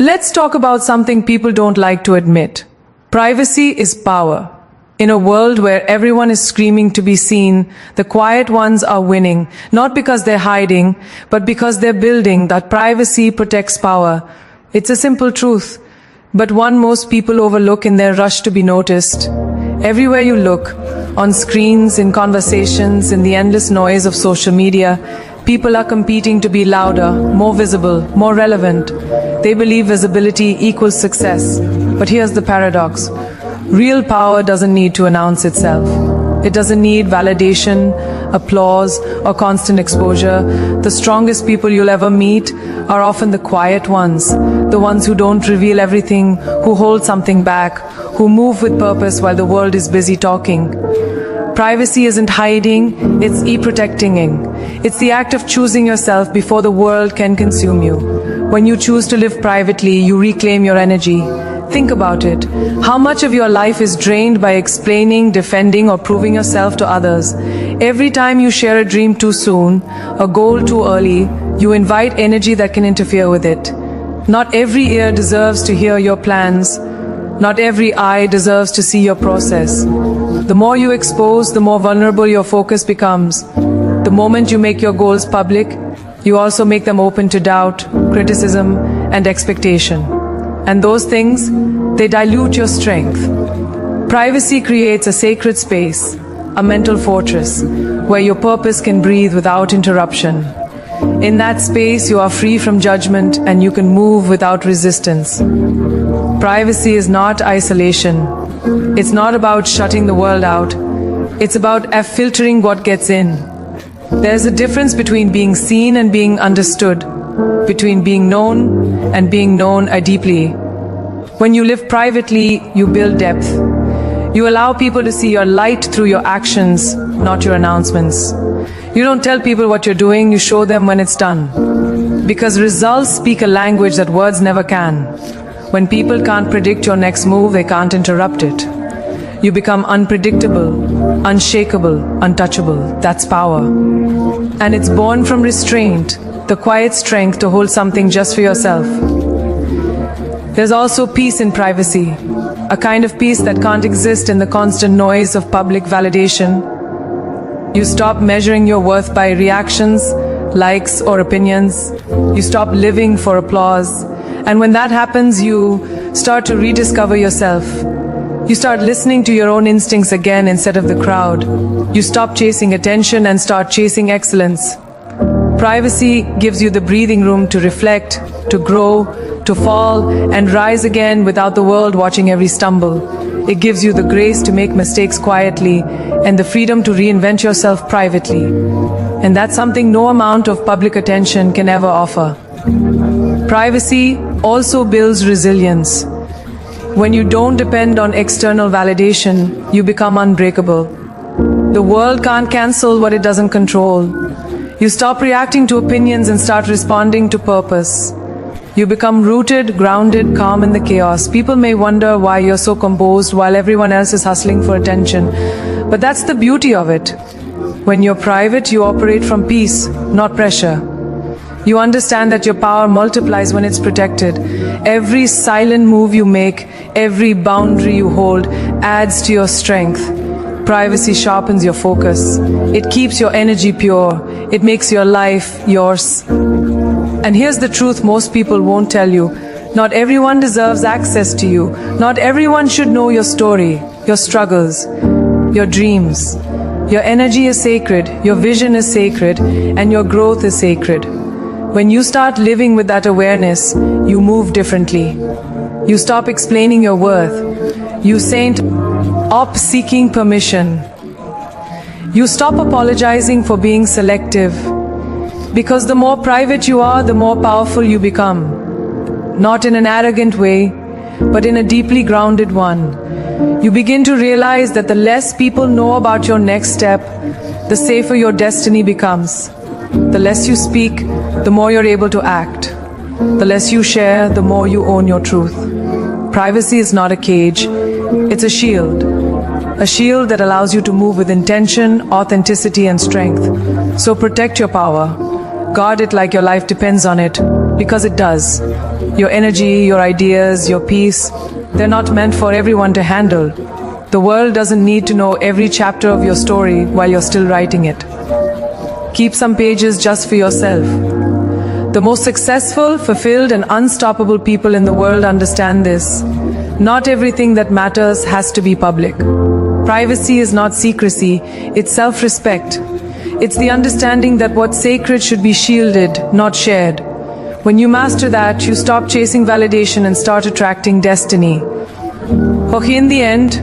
Let's talk about something people don't like to admit. Privacy is power. In a world where everyone is screaming to be seen, the quiet ones are winning, not because they're hiding, but because they're building that privacy protects power. It's a simple truth, but one most people overlook in their rush to be noticed. Everywhere you look, on screens, in conversations, in the endless noise of social media, people are competing to be louder, more visible, more relevant. They believe visibility equals success. But here's the paradox. Real power doesn't need to announce itself. It doesn't need validation, applause, or constant exposure. The strongest people you'll ever meet are often the quiet ones, the ones who don't reveal everything, who hold something back, who move with purpose while the world is busy talking. Privacy isn't hiding, it's e-protecting. It's the act of choosing yourself before the world can consume you. When you choose to live privately, you reclaim your energy. Think about it. How much of your life is drained by explaining, defending, or proving yourself to others? Every time you share a dream too soon, a goal too early, you invite energy that can interfere with it. Not every ear deserves to hear your plans. Not every eye deserves to see your process. The more you expose, the more vulnerable your focus becomes. The moment you make your goals public, you also make them open to doubt, criticism, and expectation. And those things, they dilute your strength. Privacy creates a sacred space, a mental fortress, where your purpose can breathe without interruption. In that space, you are free from judgment and you can move without resistance. Privacy is not isolation. It's not about shutting the world out. It's about filtering what gets in. There's a difference between being seen and being understood, between being known and being known deeply. When you live privately, you build depth. You allow people to see your light through your actions, not your announcements. You don't tell people what you're doing, you show them when it's done. Because results speak a language that words never can. When people can't predict your next move, they can't interrupt it. You become unpredictable, unshakable, untouchable. That's power. And it's born from restraint, the quiet strength to hold something just for yourself. There's also peace in privacy, a kind of peace that can't exist in the constant noise of public validation. You stop measuring your worth by reactions, likes, or opinions. You stop living for applause. And when that happens, you start to rediscover yourself. You start listening to your own instincts again instead of the crowd. You stop chasing attention and start chasing excellence. Privacy gives you the breathing room to reflect, to grow, to fall, and rise again without the world watching every stumble. It gives you the grace to make mistakes quietly and the freedom to reinvent yourself privately. And that's something no amount of public attention can ever offer. Privacy also builds resilience. When you don't depend on external validation, you become unbreakable. The world can't cancel what it doesn't control. You stop reacting to opinions and start responding to purpose. You become rooted, grounded, calm in the chaos. People may wonder why you're so composed while everyone else is hustling for attention. But that's the beauty of it. When you're private, you operate from peace, not pressure. You understand that your power multiplies when it's protected. Every silent move you make, every boundary you hold, adds to your strength. Privacy sharpens your focus. It keeps your energy pure. It makes your life yours. And here's the truth most people won't tell you. Not everyone deserves access to you. Not everyone should know your story, your struggles, your dreams. Your energy is sacred, your vision is sacred, and your growth is sacred. When you start living with that awareness, you move differently. You stop explaining your worth. You stop seeking permission. You stop apologizing for being selective. Because the more private you are, the more powerful you become. Not in an arrogant way, but in a deeply grounded one. You begin to realize that the less people know about your next step, the safer your destiny becomes. The less you speak, the more you're able to act. The less you share, the more you own your truth. Privacy is not a cage, it's a shield. A shield that allows you to move with intention, authenticity, and strength. So protect your power. Guard it like your life depends on it, because it does. Your energy, your ideas, your peace, they're not meant for everyone to handle. The world doesn't need to know every chapter of your story while you're still writing it. Keep some pages just for yourself. The most successful, fulfilled, and unstoppable people in the world understand this. Not everything that matters has to be public. Privacy is not secrecy, it's self-respect. It's the understanding that what's sacred should be shielded, not shared. When you master that, you stop chasing validation and start attracting destiny. Okay, in the end,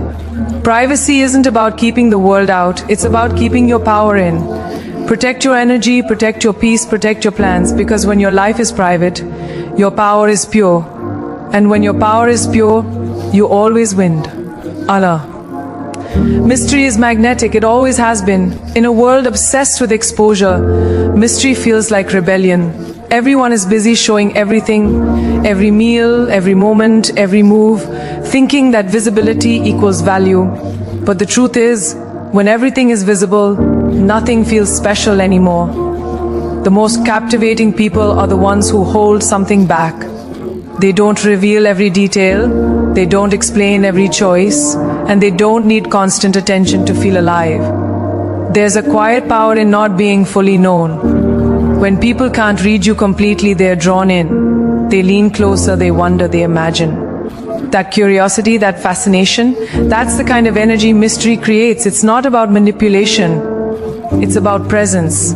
privacy isn't about keeping the world out, it's about keeping your power in. Protect your energy, protect your peace, protect your plans, because when your life is private, your power is pure. And when your power is pure, you always win. Allah. Mystery is magnetic, it always has been. In a world obsessed with exposure, mystery feels like rebellion. Everyone is busy showing everything, every meal, every moment, every move, thinking that visibility equals value. But the truth is, when everything is visible, nothing feels special anymore. The most captivating people are the ones who hold something back. They don't reveal every detail, they don't explain every choice, and they don't need constant attention to feel alive. There's a quiet power in not being fully known. When people can't read you completely, they're drawn in. They lean closer, they wonder, they imagine. That curiosity, that fascination, that's the kind of energy mystery creates. It's not about manipulation, it's about presence.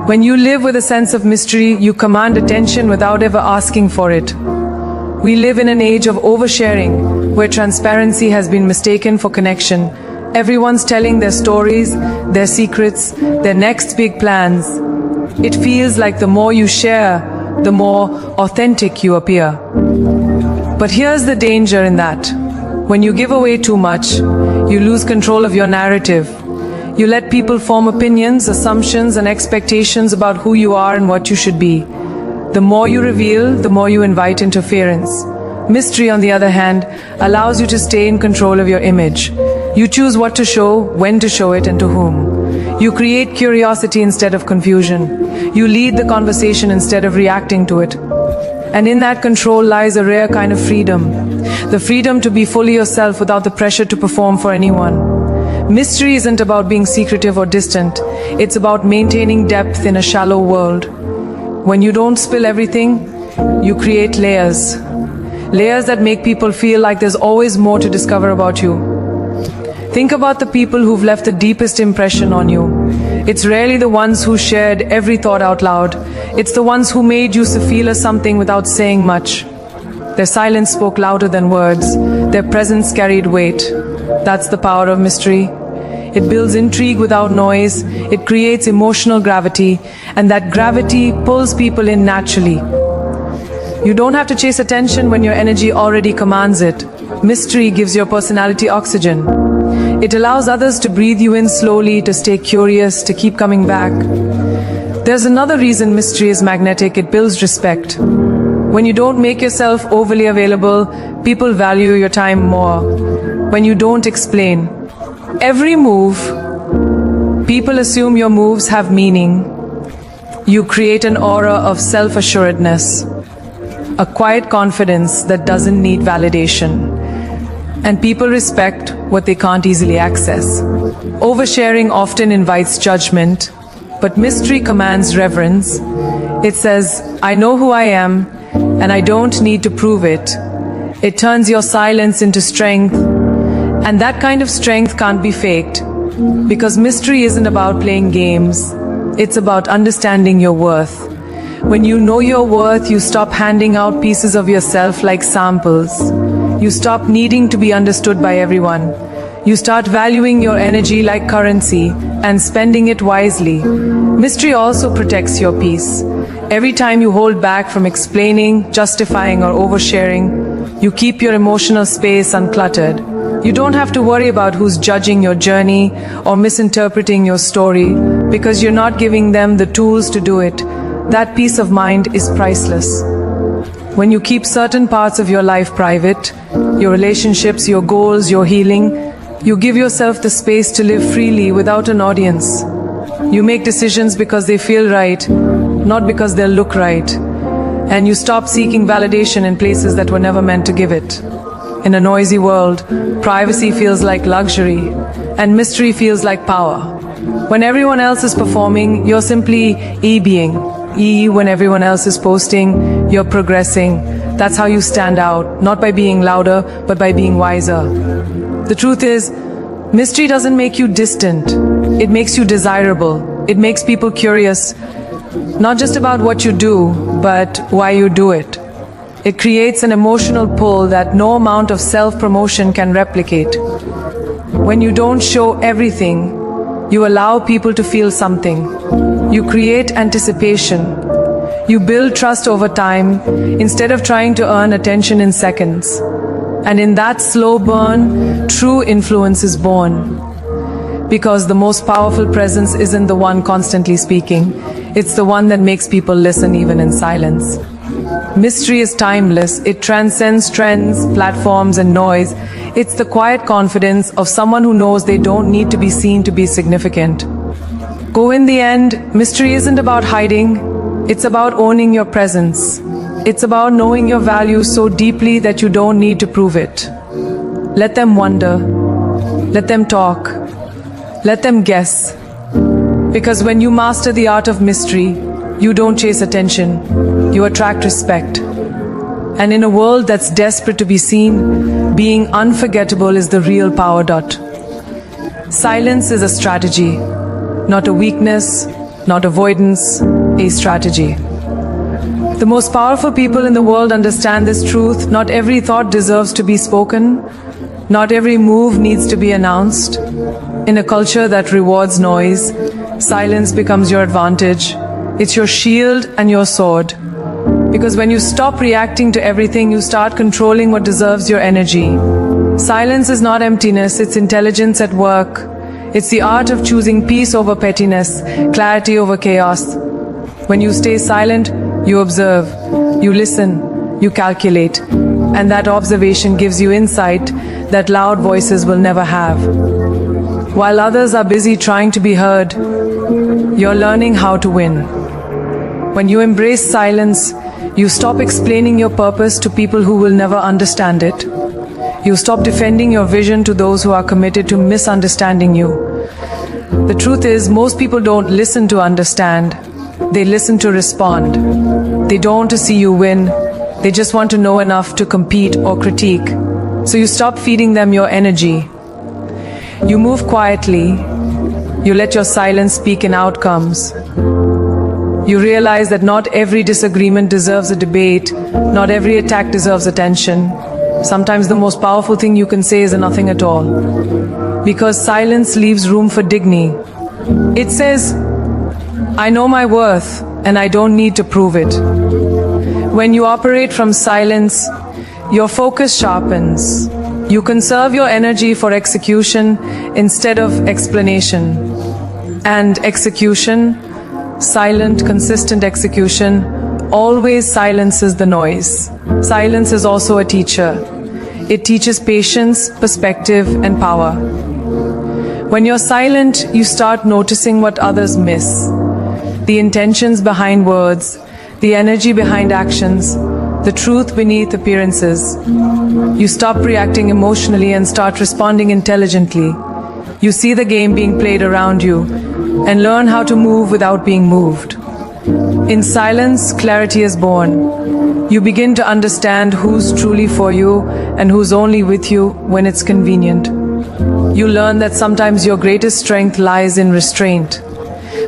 When you live with a sense of mystery, you command attention without ever asking for it. We live in an age of oversharing, where transparency has been mistaken for connection. Everyone's telling their stories, their secrets, their next big plans. It feels like the more you share, the more authentic you appear. But here's the danger in that. When you give away too much, you lose control of your narrative. You let people form opinions, assumptions, and expectations about who you are and what you should be. The more you reveal, the more you invite interference. Mystery, on the other hand, allows you to stay in control of your image. You choose what to show, when to show it, and to whom. You create curiosity instead of confusion. You lead the conversation instead of reacting to it. And in that control lies a rare kind of freedom. The freedom to be fully yourself without the pressure to perform for anyone. Mystery isn't about being secretive or distant. It's about maintaining depth in a shallow world. When you don't spill everything, you create layers. Layers that make people feel like there's always more to discover about you. Think about the people who've left the deepest impression on you. It's rarely the ones who shared every thought out loud. It's the ones who made you feel a something without saying much. Their silence spoke louder than words. Their presence carried weight. That's the power of mystery. It builds intrigue without noise. It creates emotional gravity, and that gravity pulls people in naturally. You don't have to chase attention when your energy already commands it. Mystery gives your personality oxygen. It allows others to breathe you in slowly, to stay curious, to keep coming back. There's another reason mystery is magnetic. It builds respect. When you don't make yourself overly available, people value your time more. When you don't explain every move, people assume your moves have meaning. You create an aura of self-assuredness, a quiet confidence that doesn't need validation. And people respect what they can't easily access. Oversharing often invites judgment, but mystery commands reverence. It says, I know who I am, and I don't need to prove it. It turns your silence into strength, and that kind of strength can't be faked, because mystery isn't about playing games, it's about understanding your worth. When you know your worth, you stop handing out pieces of yourself like samples. You stop needing to be understood by everyone. You start valuing your energy like currency and spending it wisely. Mystery also protects your peace. Every time you hold back from explaining, justifying, or oversharing, you keep your emotional space uncluttered. You don't have to worry about who's judging your journey or misinterpreting your story, because you're not giving them the tools to do it. That peace of mind is priceless. When you keep certain parts of your life private, your relationships, your goals, your healing, you give yourself the space to live freely without an audience. You make decisions because they feel right, not because they'll look right. And you stop seeking validation in places that were never meant to give it. In a noisy world, privacy feels like luxury, and mystery feels like power. When everyone else is performing, you're simply being. When everyone else is posting, you're progressing. That's how you stand out, not by being louder, but by being wiser. The truth is, mystery doesn't make you distant. It makes you desirable. It makes people curious, not just about what you do, but why you do it. It creates an emotional pull that no amount of self-promotion can replicate. When you don't show everything, you allow people to feel something. You create anticipation. You build trust over time instead of trying to earn attention in seconds. And in that slow burn, true influence is born. Because the most powerful presence isn't the one constantly speaking. It's the one that makes people listen even in silence. Mystery is timeless. It transcends trends, platforms, and noise. It's the quiet confidence of someone who knows they don't need to be seen to be significant. In the end, mystery isn't about hiding. It's about owning your presence. It's about knowing your value so deeply that you don't need to prove it. Let them wonder. Let them talk. Let them guess. Because when you master the art of mystery, you don't chase attention, you attract respect. And in a world that's desperate to be seen, being unforgettable is the real power. Silence is a strategy, not a weakness, not avoidance, a strategy. The most powerful people in the world understand this truth. Not every thought deserves to be spoken. Not every move needs to be announced. In a culture that rewards noise, silence becomes your advantage. It's your shield and your sword. Because when you stop reacting to everything, you start controlling what deserves your energy. Silence is not emptiness, it's intelligence at work. It's the art of choosing peace over pettiness, clarity over chaos. When you stay silent, you observe, you listen, you calculate. And that observation gives you insight that loud voices will never have. While others are busy trying to be heard, you're learning how to win. When you embrace silence, you stop explaining your purpose to people who will never understand it. You stop defending your vision to those who are committed to misunderstanding you. The truth is, most people don't listen to understand. They listen to respond. They don't want to see you win. They just want to know enough to compete or critique. So you stop feeding them your energy. You move quietly. You let your silence speak in outcomes. You realize that not every disagreement deserves a debate. Not every attack deserves attention. Sometimes the most powerful thing you can say is nothing at all. Because silence leaves room for dignity. It says, I know my worth and I don't need to prove it. When you operate from silence, your focus sharpens. You conserve your energy for execution instead of explanation. And execution, silent, consistent execution, always silences the noise. Silence is also a teacher. It teaches patience, perspective, and power. When you're silent, you start noticing what others miss. The intentions behind words, the energy behind actions, the truth beneath appearances. You stop reacting emotionally and start responding intelligently. You see the game being played around you and learn how to move without being moved. In silence, clarity is born. You begin to understand who's truly for you and who's only with you when it's convenient. You learn that sometimes your greatest strength lies in restraint.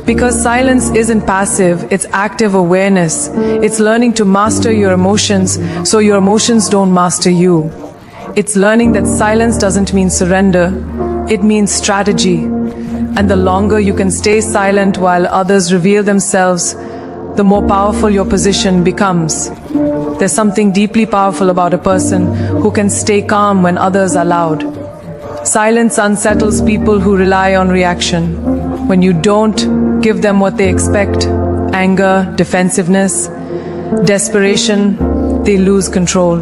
Because silence isn't passive, it's active awareness. It's learning to master your emotions so your emotions don't master you. It's learning that silence doesn't mean surrender, it means strategy. And the longer you can stay silent while others reveal themselves, the more powerful your position becomes. There's something deeply powerful about a person who can stay calm when others are loud. Silence unsettles people who rely on reaction. When you don't give them what they expect, anger, defensiveness, desperation, they lose control.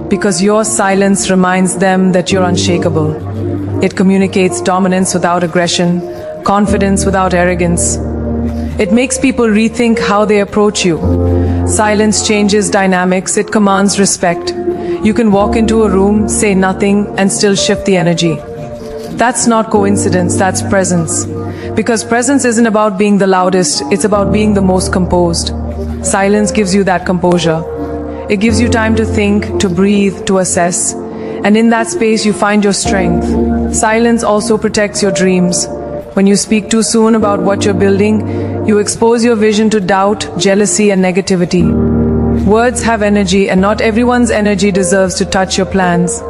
Because your silence reminds them that you're unshakable. It communicates dominance without aggression, confidence without arrogance. It makes people rethink how they approach you. Silence changes dynamics, it commands respect. You can walk into a room, say nothing, and still shift the energy. That's not coincidence, that's presence. Because presence isn't about being the loudest, it's about being the most composed. Silence gives you that composure. It gives you time to think, to breathe, to assess. And in that space you find your strength. Silence also protects your dreams. When you speak too soon about what you're building, you expose your vision to doubt, jealousy, and negativity. Words have energy, and not everyone's energy deserves to touch your plans.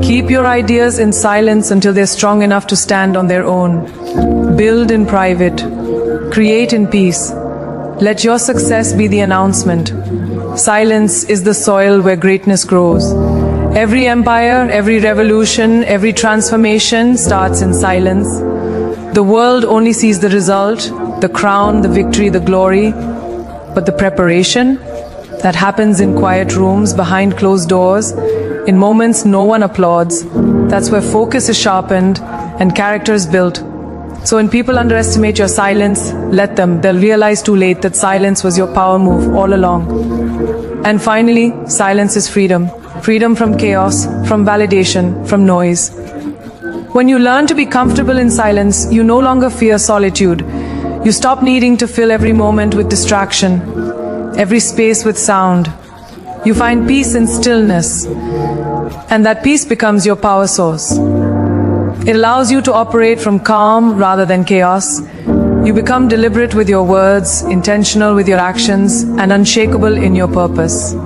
Keep your ideas in silence until they're strong enough to stand on their own. Build in private. Create in peace. Let your success be the announcement. Silence is the soil where greatness grows. Every empire, every revolution, every transformation starts in silence. The world only sees the result, the crown, the victory, the glory. But the preparation that happens in quiet rooms, behind closed doors, in moments no one applauds, that's where focus is sharpened and character is built. So when people underestimate your silence, let them. They'll realize too late that silence was your power move all along. And finally, silence is freedom. Freedom from chaos, from validation, from noise. When you learn to be comfortable in silence, you no longer fear solitude. You stop needing to fill every moment with distraction, every space with sound. You find peace in stillness, and that peace becomes your power source. It allows you to operate from calm rather than chaos. You become deliberate with your words, intentional with your actions, and unshakable in your purpose.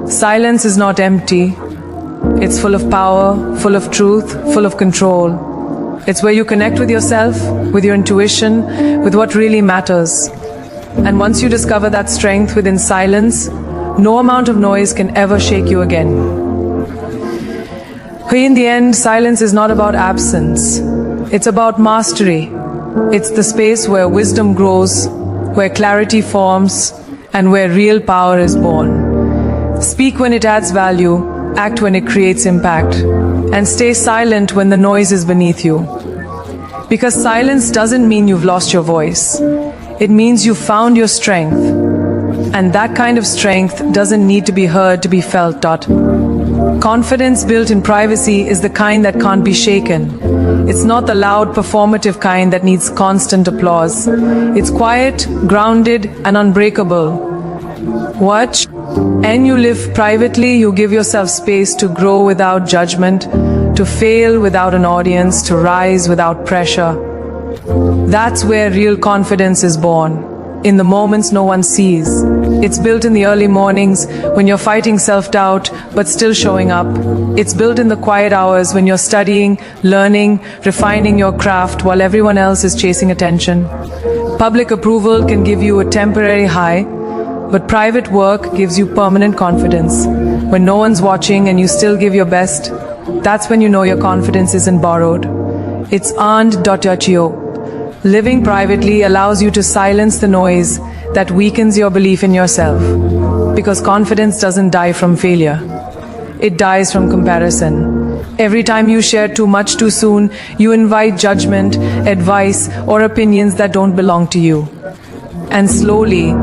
Silence is not empty. It's full of power, full of truth, full of control. It's where you connect with yourself, with your intuition, with what really matters. And once you discover that strength within silence, no amount of noise can ever shake you again. In the end, silence is not about absence. It's about mastery. It's the space where wisdom grows, where clarity forms, and where real power is born. Speak when it adds value, act when it creates impact, and stay silent when the noise is beneath you. Because silence doesn't mean you've lost your voice. It means you've found your strength. And that kind of strength doesn't need to be heard to be felt. Confidence built in privacy is the kind that can't be shaken. It's not the loud, performative kind that needs constant applause. It's quiet, grounded, and unbreakable. Watch. And you live privately, you give yourself space to grow without judgment, to fail without an audience, to rise without pressure. That's where real confidence is born. In the moments no one sees. It's built in the early mornings when you're fighting self-doubt but still showing up. It's built in the quiet hours when you're studying, learning, refining your craft while everyone else is chasing attention. Public approval can give you a temporary high, but private work gives you permanent confidence. When no one's watching and you still give your best, that's when you know your confidence isn't borrowed. It's earned. Living privately allows you to silence the noise that weakens your belief in yourself. Because confidence doesn't die from failure. It dies from comparison. Every time you share too much too soon, you invite judgment, advice, or opinions that don't belong to you. And slowly,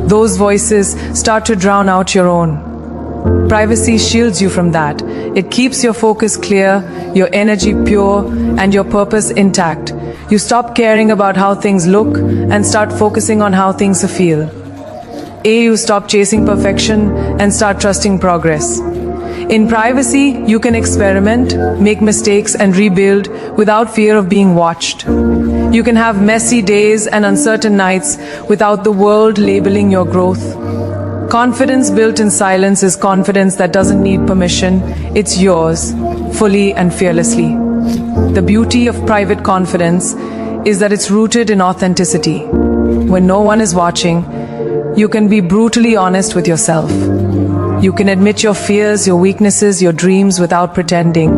those voices start to drown out your own. Privacy shields you from that. It keeps your focus clear, your energy pure, and your purpose intact. You stop caring about how things look and start focusing on how things feel. You stop chasing perfection and start trusting progress. In privacy, you can experiment, make mistakes, and rebuild without fear of being watched. You can have messy days and uncertain nights without the world labeling your growth. Confidence built in silence is confidence that doesn't need permission. It's yours, fully and fearlessly. The beauty of private confidence is that it's rooted in authenticity. When no one is watching, you can be brutally honest with yourself. You can admit your fears, your weaknesses, your dreams without pretending.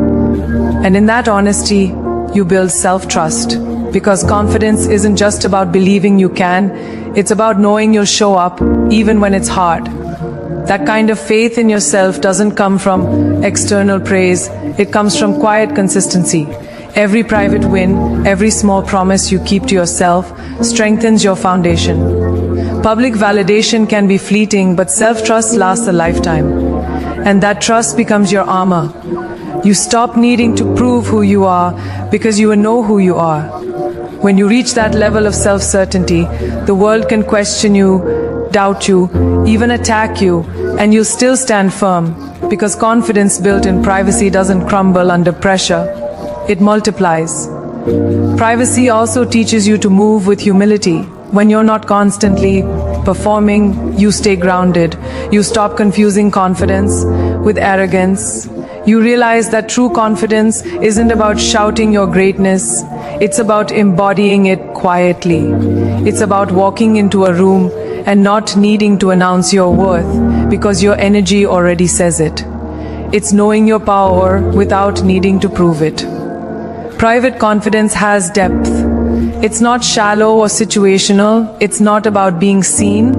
And in that honesty, you build self-trust. Because confidence isn't just about believing you can, it's about knowing you'll show up even when it's hard. That kind of faith in yourself doesn't come from external praise, it comes from quiet consistency. Every private win, every small promise you keep to yourself strengthens your foundation. Public validation can be fleeting, but self-trust lasts a lifetime. And that trust becomes your armor. You stop needing to prove who you are because you know who you are. When you reach that level of self-certainty, the world can question you, doubt you, even attack you, and you'll still stand firm, because confidence built in privacy doesn't crumble under pressure. It multiplies. Privacy also teaches you to move with humility. When you're not constantly performing, you stay grounded. You stop confusing confidence with arrogance. You realize that true confidence isn't about shouting your greatness. It's about embodying it quietly. It's about walking into a room and not needing to announce your worth because your energy already says it. It's knowing your power without needing to prove it. Private confidence has depth. It's not shallow or situational. It's not about being seen.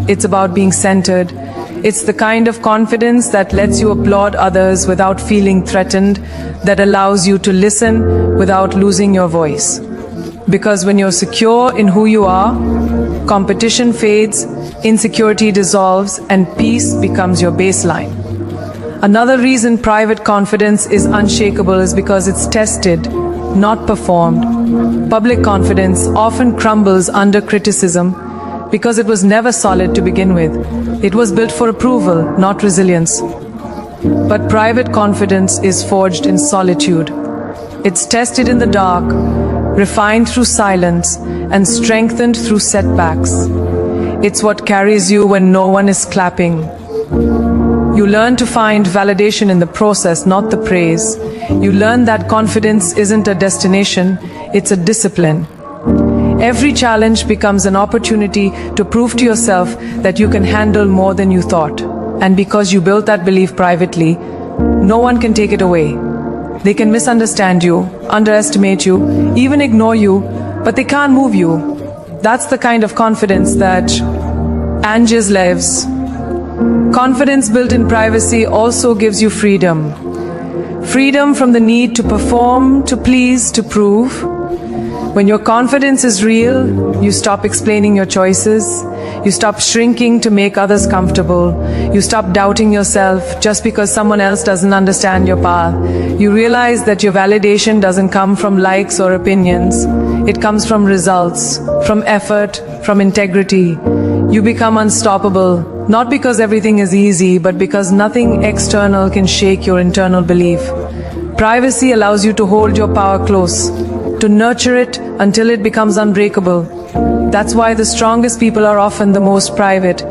It's about being centered. It's the kind of confidence that lets you applaud others without feeling threatened, that allows you to listen without losing your voice. Because when you're secure in who you are, competition fades, insecurity dissolves, and peace becomes your baseline. Another reason private confidence is unshakable is because it's tested, not performed. Public confidence often crumbles under criticism because it was never solid to begin with. It was built for approval, not resilience. But private confidence is forged in solitude. It's tested in the dark, refined through silence, and strengthened through setbacks. It's what carries you when no one is clapping. You learn to find validation in the process, not the praise. You learn that confidence isn't a destination, it's a discipline. Every challenge becomes an opportunity to prove to yourself that you can handle more than you thought. And because you built that belief privately, no one can take it away. They can misunderstand you, underestimate you, even ignore you, but they can't move you. That's the kind of confidence that Anges lives. Confidence built in privacy also gives you freedom. Freedom from the need to perform, to please, to prove. When your confidence is real, you stop explaining your choices. You stop shrinking to make others comfortable. You stop doubting yourself just because someone else doesn't understand your path. You realize that your validation doesn't come from likes or opinions. It comes from results, from effort, from integrity. You become unstoppable, not because everything is easy, but because nothing external can shake your internal belief. Privacy allows you to hold your power close, to nurture it until it becomes unbreakable. That's why the strongest people are often the most private.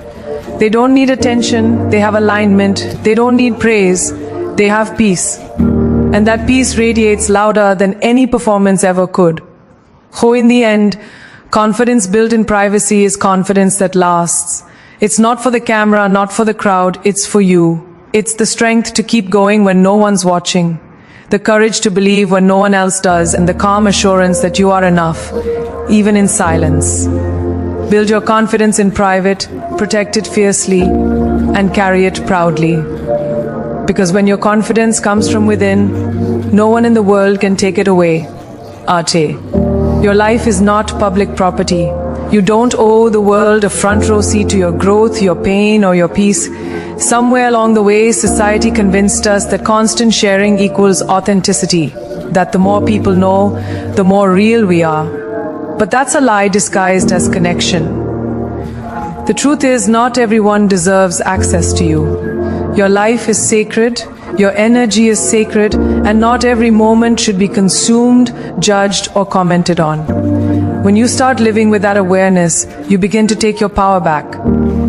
They don't need attention, they have alignment, they don't need praise, they have peace. And that peace radiates louder than any performance ever could. So in the end, confidence built in privacy is confidence that lasts. It's not for the camera, not for the crowd, it's for you. It's the strength to keep going when no one's watching, the courage to believe when no one else does, and the calm assurance that you are enough, even in silence. Build your confidence in private, protect it fiercely, and carry it proudly. Because when your confidence comes from within, no one in the world can take it away. Arte. Your life is not public property. You don't owe the world a front row seat to your growth, your pain, or your peace. Somewhere along the way, society convinced us that constant sharing equals authenticity, that the more people know, the more real we are. But that's a lie disguised as connection. The truth is, not everyone deserves access to you. Your life is sacred, your energy is sacred, and not every moment should be consumed, judged, or commented on. When you start living with that awareness, you begin to take your power back.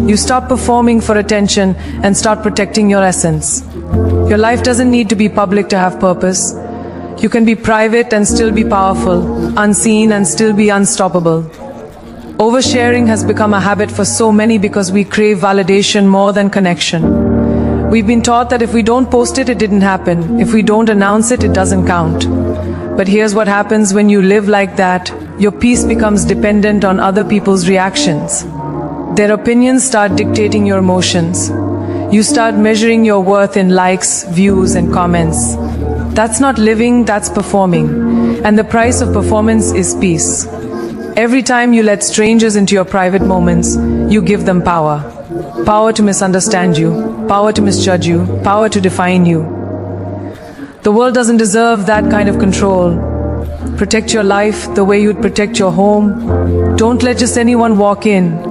You stop performing for attention and start protecting your essence. Your life doesn't need to be public to have purpose. You can be private and still be powerful, unseen and still be unstoppable. Oversharing has become a habit for so many because we crave validation more than connection. We've been taught that if we don't post it, it didn't happen. If we don't announce it, it doesn't count. But here's what happens when you live like that. Your peace becomes dependent on other people's reactions. Their opinions start dictating your emotions. You start measuring your worth in likes, views, and comments. That's not living, that's performing. And the price of performance is peace. Every time you let strangers into your private moments, you give them power. Power to misunderstand you, power to misjudge you, power to define you. The world doesn't deserve that kind of control. Protect your life the way you'd protect your home. Don't let just anyone walk in.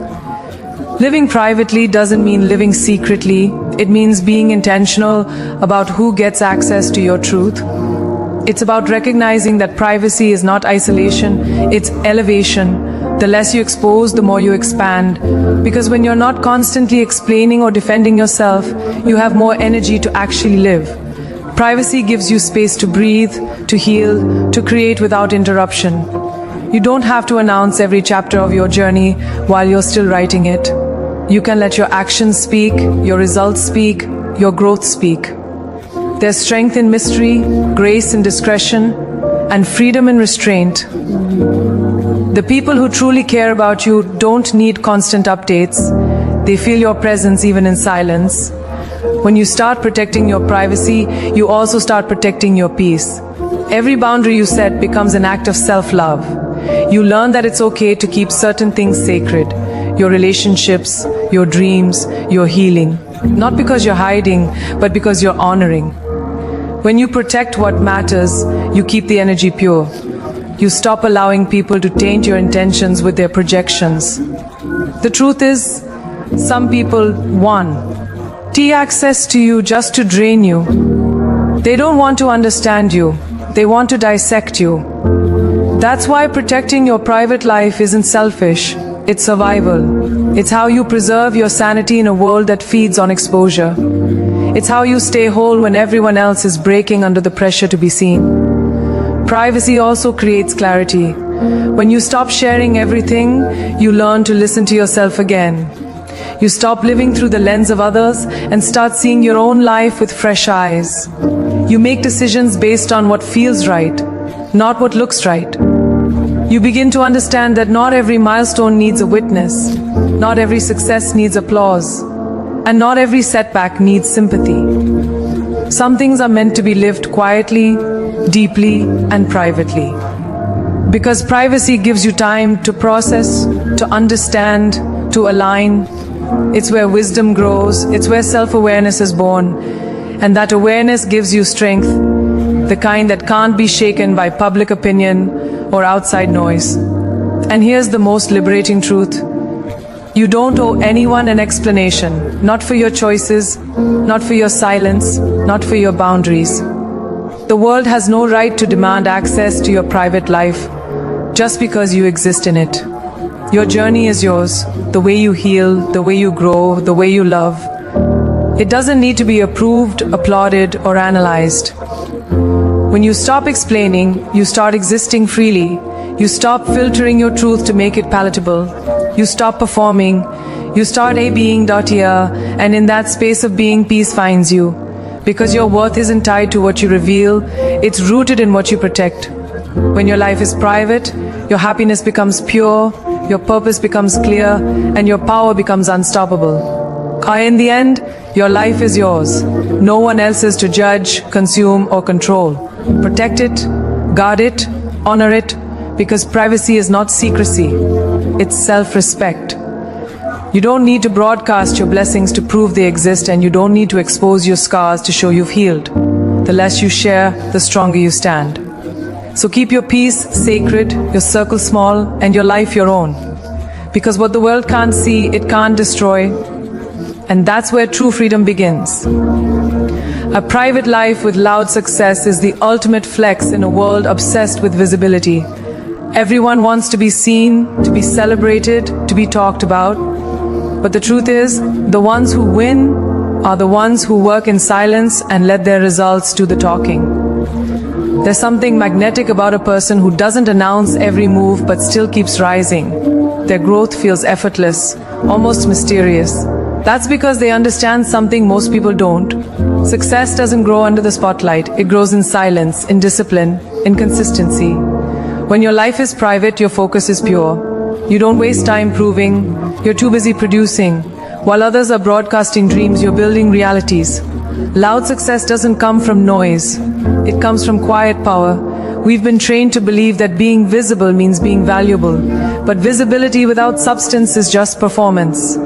Living privately doesn't mean living secretly. It means being intentional about who gets access to your truth. It's about recognizing that privacy is not isolation, it's elevation. The less you expose, the more you expand. Because when you're not constantly explaining or defending yourself, you have more energy to actually live. Privacy gives you space to breathe, to heal, to create without interruption. You don't have to announce every chapter of your journey while you're still writing it. You can let your actions speak, your results speak, your growth speak. There's strength in mystery, grace in discretion, and freedom in restraint. The people who truly care about you don't need constant updates. They feel your presence even in silence. When you start protecting your privacy, you also start protecting your peace. Every boundary you set becomes an act of self-love. You learn that it's okay to keep certain things sacred. Your relationships, your dreams, your healing. Not because you're hiding, but because you're honoring. When you protect what matters, you keep the energy pure. You stop allowing people to taint your intentions with their projections. The truth is, some people, take access to you just to drain you. They don't want to understand you. They want to dissect you. That's why protecting your private life isn't selfish. It's survival. It's how you preserve your sanity in a world that feeds on exposure. It's how you stay whole when everyone else is breaking under the pressure to be seen. Privacy also creates clarity. When you stop sharing everything, you learn to listen to yourself again. You stop living through the lens of others and start seeing your own life with fresh eyes. You make decisions based on what feels right, not what looks right. You begin to understand that not every milestone needs a witness, not every success needs applause, and not every setback needs sympathy. Some things are meant to be lived quietly, deeply, and privately. Because privacy gives you time to process, to understand, to align. It's where wisdom grows, it's where self-awareness is born, and that awareness gives you strength, the kind that can't be shaken by public opinion or outside noise. And here's the most liberating truth. You don't owe anyone an explanation, not for your choices, not for your silence, not for your boundaries. The world has no right to demand access to your private life just because you exist in it. Your journey is yours, the way you heal, the way you grow, the way you love. It doesn't need to be approved, applauded, or analyzed. When you stop explaining, you start existing freely. You stop filtering your truth to make it palatable. You stop performing. You start being here, and in that space of being, peace finds you. Because your worth isn't tied to what you reveal, it's rooted in what you protect. When your life is private, your happiness becomes pure, your purpose becomes clear, and your power becomes unstoppable. In the end, your life is yours. No one else is to judge, consume, or control. Protect it, guard it, honor it, because privacy is not secrecy, it's self-respect. You don't need to broadcast your blessings to prove they exist, and you don't need to expose your scars to show you've healed. The less you share, the stronger you stand. So keep your peace sacred, your circle small, and your life your own. Because what the world can't see, it can't destroy. And that's where true freedom begins. A private life with loud success is the ultimate flex in a world obsessed with visibility. Everyone wants to be seen, to be celebrated, to be talked about. But the truth is, the ones who win are the ones who work in silence and let their results do the talking. There's something magnetic about a person who doesn't announce every move but still keeps rising. Their growth feels effortless, almost mysterious. That's because they understand something most people don't. Success doesn't grow under the spotlight. It grows in silence, in discipline, in consistency. When your life is private, your focus is pure. You don't waste time proving. You're too busy producing. While others are broadcasting dreams, you're building realities. Loud success doesn't come from noise. It comes from quiet power. We've been trained to believe that being visible means being valuable. But visibility without substance is just performance.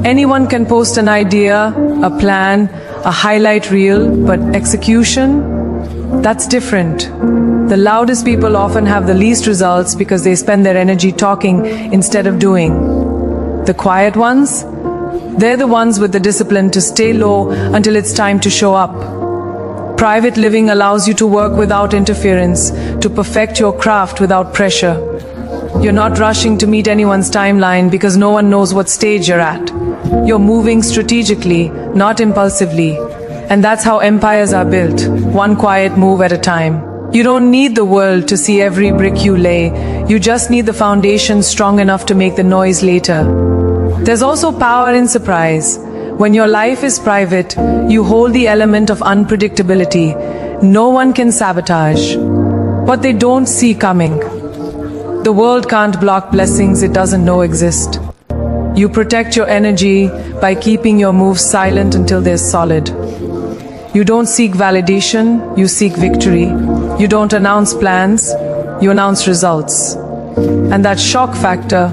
Anyone can post an idea, a plan, a highlight reel, but execution? That's different. The loudest people often have the least results because they spend their energy talking instead of doing. The quiet ones? They're the ones with the discipline to stay low until it's time to show up. Private living allows you to work without interference, to perfect your craft without pressure. You're not rushing to meet anyone's timeline because no one knows what stage you're at. You're moving strategically, not impulsively. And that's how empires are built, one quiet move at a time. You don't need the world to see every brick you lay. You just need the foundation strong enough to make the noise later. There's also power in surprise. When your life is private, you hold the element of unpredictability. No one can sabotage what they don't see coming. The world can't block blessings it doesn't know exist. You protect your energy by keeping your moves silent until they're solid. You don't seek validation, you seek victory. You don't announce plans, you announce results. And that shock factor,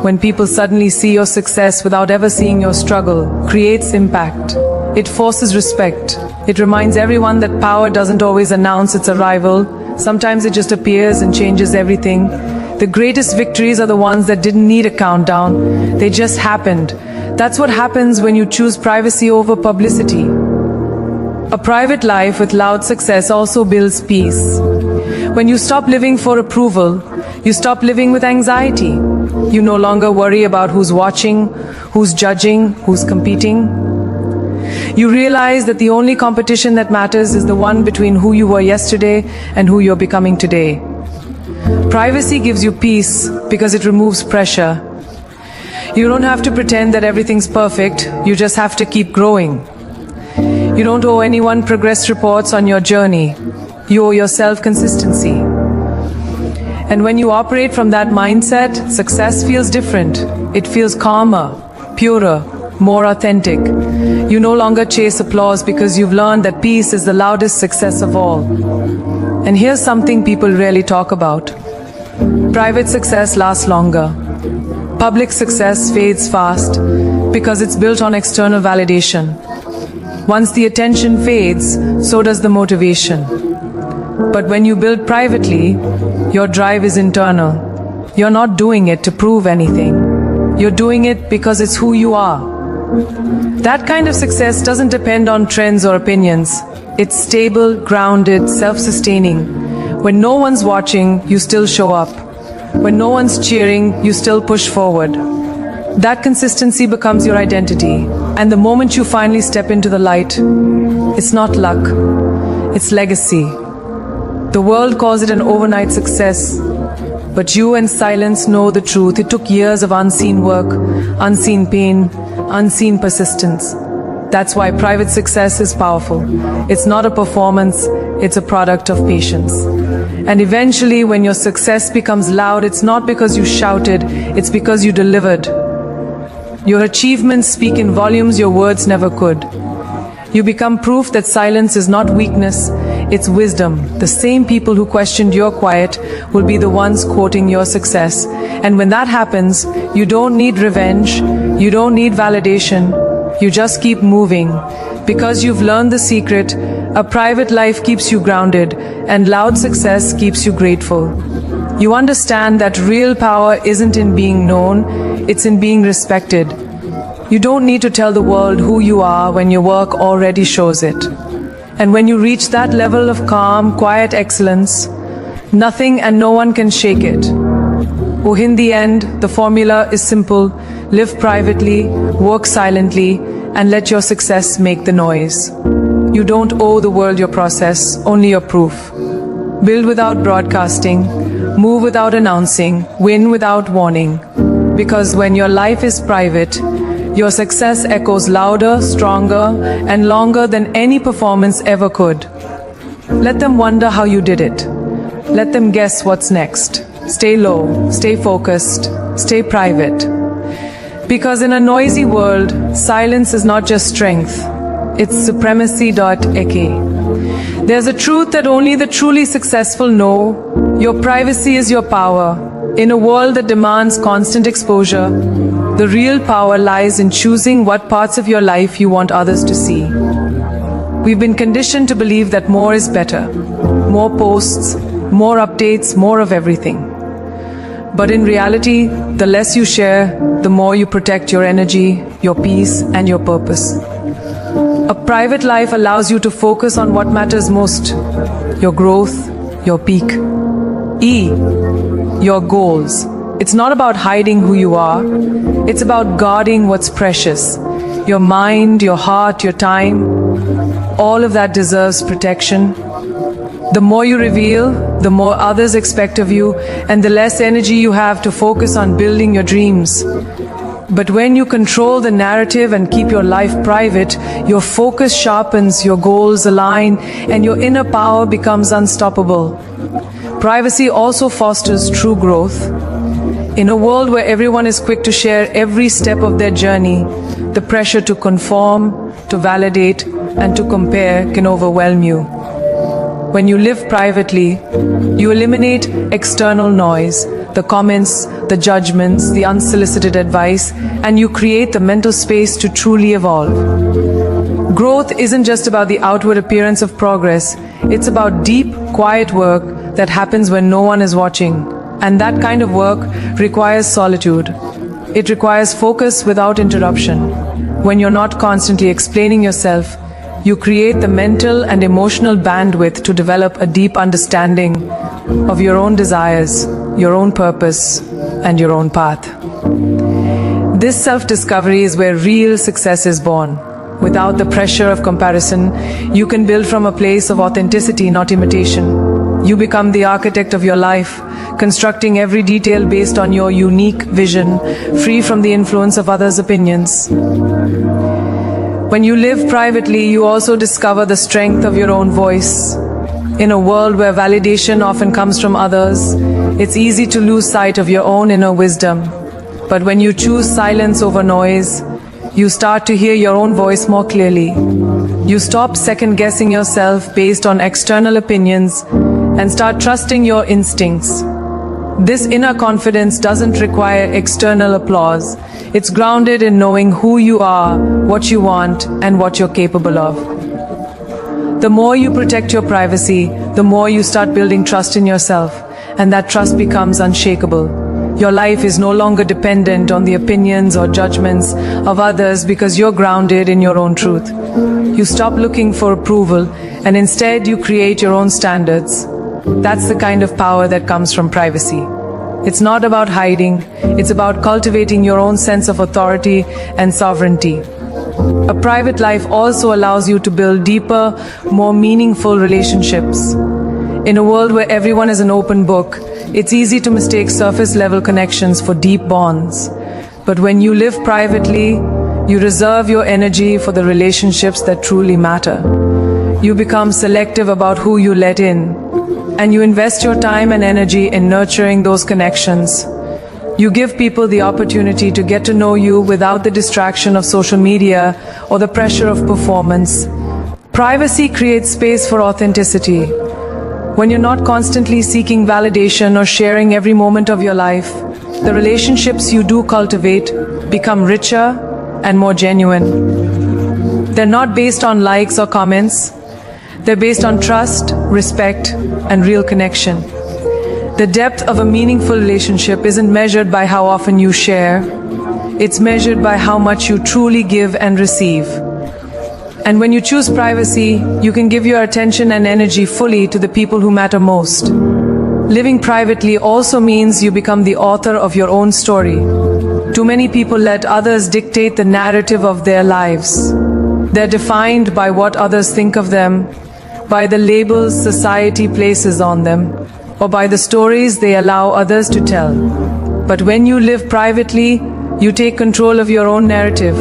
when people suddenly see your success without ever seeing your struggle, creates impact. It forces respect. It reminds everyone that power doesn't always announce its arrival. Sometimes it just appears and changes everything. The greatest victories are the ones that didn't need a countdown. They just happened. That's what happens when you choose privacy over publicity. A private life with loud success also builds peace. When you stop living for approval, you stop living with anxiety. You no longer worry about who's watching, who's judging, who's competing. You realize that the only competition that matters is the one between who you were yesterday and who you're becoming today. Privacy gives you peace because it removes pressure. You don't have to pretend that everything's perfect, you just have to keep growing. You don't owe anyone progress reports on your journey. You owe yourself consistency. And when you operate from that mindset, success feels different. It feels calmer, purer, more authentic. You no longer chase applause because you've learned that peace is the loudest success of all. And here's something people rarely talk about. Private success lasts longer. Public success fades fast because it's built on external validation. Once the attention fades, so does the motivation. But when you build privately, your drive is internal. You're not doing it to prove anything. You're doing it because it's who you are. That kind of success doesn't depend on trends or opinions. It's stable, grounded, self-sustaining. When no one's watching, you still show up. When no one's cheering, you still push forward. That consistency becomes your identity. And the moment you finally step into the light, it's not luck, it's legacy. The world calls it an overnight success, but you and silence know the truth. It took years of unseen work, unseen pain, unseen persistence. That's why private success is powerful. It's not a performance, it's a product of patience. And eventually, when your success becomes loud, it's not because you shouted, it's because you delivered. Your achievements speak in volumes your words never could. You become proof that silence is not weakness, it's wisdom. The same people who questioned your quiet will be the ones quoting your success. And when that happens, you don't need revenge, you don't need validation, you just keep moving. Because you've learned the secret, a private life keeps you grounded, and loud success keeps you grateful. You understand that real power isn't in being known, it's in being respected. You don't need to tell the world who you are when your work already shows it. And when you reach that level of calm, quiet excellence, nothing and no one can shake it. Oh, in the end, the formula is simple. Live privately, work silently, and let your success make the noise. You don't owe the world your process, only your proof. Build without broadcasting, move without announcing, win without warning. Because when your life is private, your success echoes louder, stronger, and longer than any performance ever could. Let them wonder how you did it. Let them guess what's next. Stay low, stay focused, stay private. Because in a noisy world, silence is not just strength, it's supremacy. There's a truth that only the truly successful know. Your privacy is your power. In a world that demands constant exposure, the real power lies in choosing what parts of your life you want others to see. We've been conditioned to believe that more is better. More posts, more updates, more of everything. But in reality, the less you share, the more you protect your energy, your peace, and your purpose. A private life allows you to focus on what matters most: your growth, your peak. Your goals. It's not about hiding who you are, it's about guarding what's precious. Your mind, your heart, your time, all of that deserves protection. The more you reveal, the more others expect of you, and the less energy you have to focus on building your dreams. But when you control the narrative and keep your life private, your focus sharpens, your goals align, and your inner power becomes unstoppable. Privacy also fosters true growth. In a world where everyone is quick to share every step of their journey, the pressure to conform, to validate, and to compare can overwhelm you. When you live privately, you eliminate external noise, the comments, the judgments, the unsolicited advice, and you create the mental space to truly evolve. Growth isn't just about the outward appearance of progress, it's about deep, quiet work that happens when no one is watching. And that kind of work requires solitude. It requires focus without interruption. When you're not constantly explaining yourself, you create the mental and emotional bandwidth to develop a deep understanding of your own desires, your own purpose, and your own path. This self-discovery is where real success is born. Without the pressure of comparison, you can build from a place of authenticity, not imitation. You become the architect of your life, constructing every detail based on your unique vision, free from the influence of others' opinions. When you live privately, you also discover the strength of your own voice. In a world where validation often comes from others, it's easy to lose sight of your own inner wisdom. But when you choose silence over noise, you start to hear your own voice more clearly. You stop second-guessing yourself based on external opinions and start trusting your instincts. This inner confidence doesn't require external applause. It's grounded in knowing who you are, what you want, and what you're capable of. The more you protect your privacy, the more you start building trust in yourself, and that trust becomes unshakable. Your life is no longer dependent on the opinions or judgments of others because you're grounded in your own truth. You stop looking for approval, and instead you create your own standards. That's the kind of power that comes from privacy. It's not about hiding, it's about cultivating your own sense of authority and sovereignty. A private life also allows you to build deeper, more meaningful relationships. In a world where everyone is an open book, it's easy to mistake surface-level connections for deep bonds. But when you live privately, you reserve your energy for the relationships that truly matter. You become selective about who you let in, and you invest your time and energy in nurturing those connections. You give people the opportunity to get to know you without the distraction of social media or the pressure of performance. Privacy creates space for authenticity. When you're not constantly seeking validation or sharing every moment of your life, the relationships you do cultivate become richer and more genuine. They're not based on likes or comments. They're based on trust, respect, and real connection. The depth of a meaningful relationship isn't measured by how often you share. It's measured by how much you truly give and receive. And when you choose privacy, you can give your attention and energy fully to the people who matter most. Living privately also means you become the author of your own story. Too many people let others dictate the narrative of their lives. They're defined by what others think of them, by the labels society places on them, or by the stories they allow others to tell. But when you live privately, you take control of your own narrative.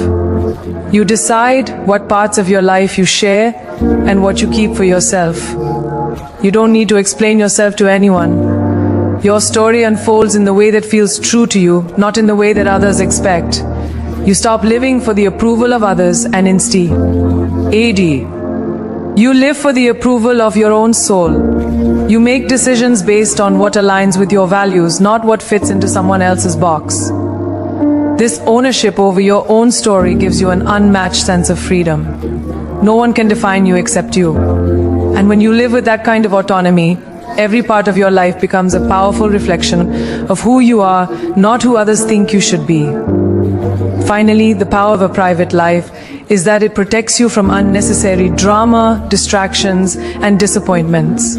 You decide what parts of your life you share and what you keep for yourself. You don't need to explain yourself to anyone. Your story unfolds in the way that feels true to you, not in the way that others expect. You stop living for the approval of others and instead, you live for the approval of your own soul. You make decisions based on what aligns with your values, not what fits into someone else's box. This ownership over your own story gives you an unmatched sense of freedom. No one can define you except you. And when you live with that kind of autonomy, every part of your life becomes a powerful reflection of who you are, not who others think you should be. Finally, the power of a private life is that it protects you from unnecessary drama, distractions, and disappointments.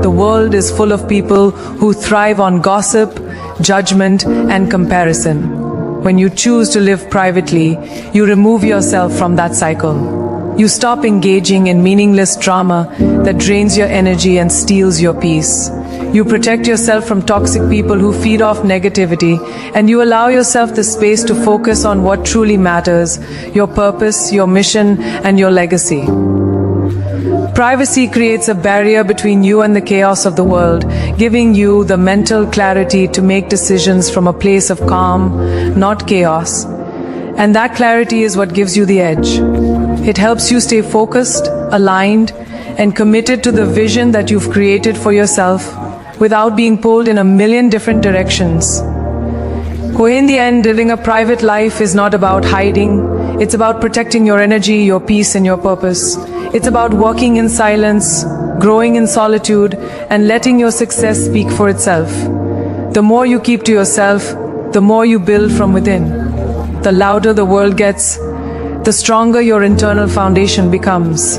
The world is full of people who thrive on gossip, judgment, and comparison. When you choose to live privately, you remove yourself from that cycle. You stop engaging in meaningless drama that drains your energy and steals your peace. You protect yourself from toxic people who feed off negativity, and you allow yourself the space to focus on what truly matters, your purpose, your mission, and your legacy. Privacy creates a barrier between you and the chaos of the world, giving you the mental clarity to make decisions from a place of calm, not chaos. And that clarity is what gives you the edge. It helps you stay focused, aligned, and committed to the vision that you've created for yourself without being pulled in a million different directions. In the end, living a private life is not about hiding. It's about protecting your energy, your peace, and your purpose. It's about working in silence, growing in solitude, and letting your success speak for itself. The more you keep to yourself, the more you build from within. The louder the world gets, the stronger your internal foundation becomes.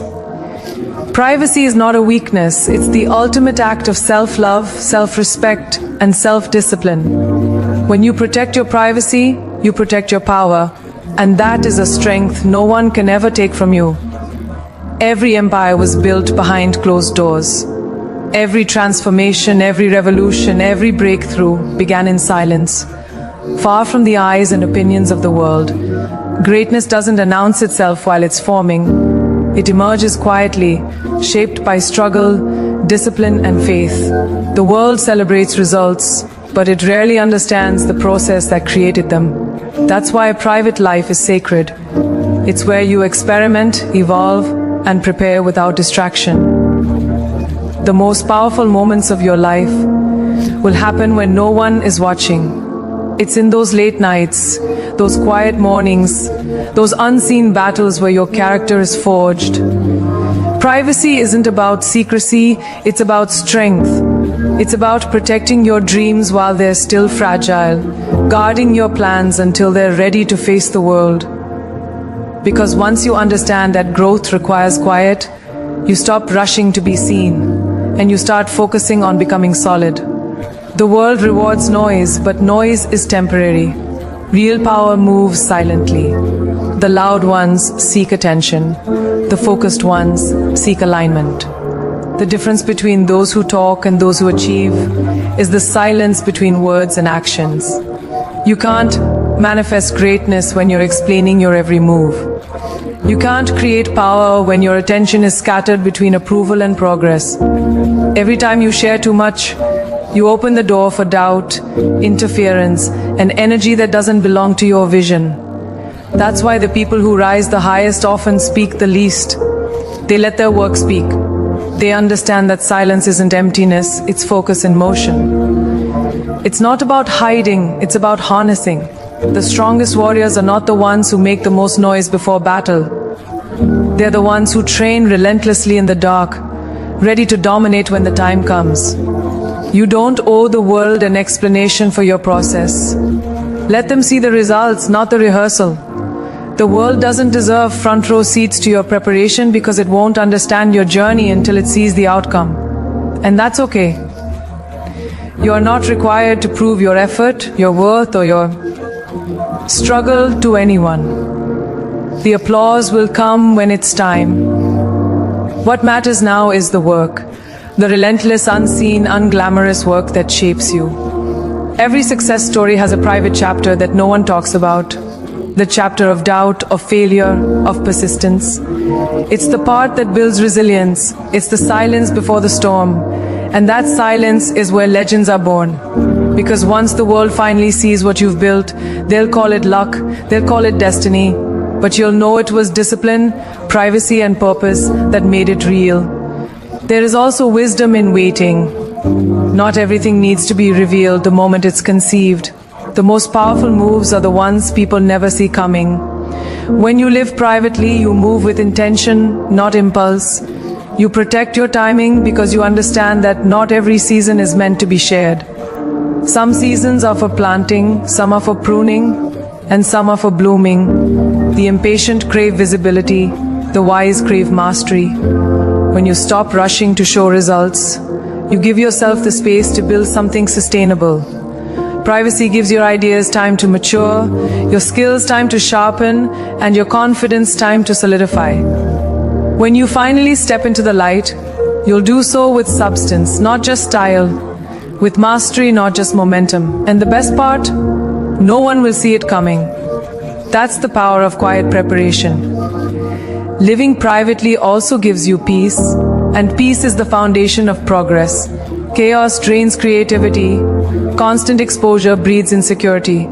Privacy is not a weakness, it's the ultimate act of self-love, self-respect, and self-discipline. When you protect your privacy, you protect your power, and that is a strength no one can ever take from you. Every empire was built behind closed doors. Every transformation, every revolution, every breakthrough began in silence, far from the eyes and opinions of the world. Greatness doesn't announce itself while it's forming. It emerges quietly, shaped by struggle, discipline, and faith. The world celebrates results, but it rarely understands the process that created them. That's why a private life is sacred. It's where you experiment, evolve, and prepare without distraction. The most powerful moments of your life will happen when no one is watching. It's in those late nights, those quiet mornings, those unseen battles where your character is forged. Privacy isn't about secrecy, it's about strength. It's about protecting your dreams while they're still fragile, guarding your plans until they're ready to face the world. Because once you understand that growth requires quiet, you stop rushing to be seen, and you start focusing on becoming solid. The world rewards noise, but noise is temporary. Real power moves silently. The loud ones seek attention. The focused ones seek alignment. The difference between those who talk and those who achieve is the silence between words and actions. You can't manifest greatness when you're explaining your every move. You can't create power when your attention is scattered between approval and progress. Every time you share too much, you open the door for doubt, interference, and energy that doesn't belong to your vision. That's why the people who rise the highest often speak the least. They let their work speak. They understand that silence isn't emptiness, it's focus in motion. It's not about hiding, it's about harnessing. The strongest warriors are not the ones who make the most noise before battle. They're the ones who train relentlessly in the dark, ready to dominate when the time comes. You don't owe the world an explanation for your process. Let them see the results, not the rehearsal. The world doesn't deserve front row seats to your preparation because it won't understand your journey until it sees the outcome. And that's okay. You are not required to prove your effort, your worth, or your struggle to anyone. The applause will come when it's time. What matters now is the work. The relentless, unseen, unglamorous work that shapes you. Every success story has a private chapter that no one talks about. The chapter of doubt, of failure, of persistence. It's the part that builds resilience. It's the silence before the storm. And that silence is where legends are born. Because once the world finally sees what you've built, they'll call it luck, they'll call it destiny. But you'll know it was discipline, privacy, and purpose that made it real. There is also wisdom in waiting. Not everything needs to be revealed the moment it's conceived. The most powerful moves are the ones people never see coming. When you live privately, you move with intention, not impulse. You protect your timing because you understand that not every season is meant to be shared. Some seasons are for planting, some are for pruning, and some are for blooming. The impatient crave visibility, the wise crave mastery. When you stop rushing to show results, you give yourself the space to build something sustainable. Privacy gives your ideas time to mature, your skills time to sharpen, and your confidence time to solidify. When you finally step into the light, you'll do so with substance, not just style, with mastery, not just momentum. And the best part? No one will see it coming. That's the power of quiet preparation. Living privately also gives you peace, and peace is the foundation of progress. Chaos drains creativity, constant exposure breeds insecurity.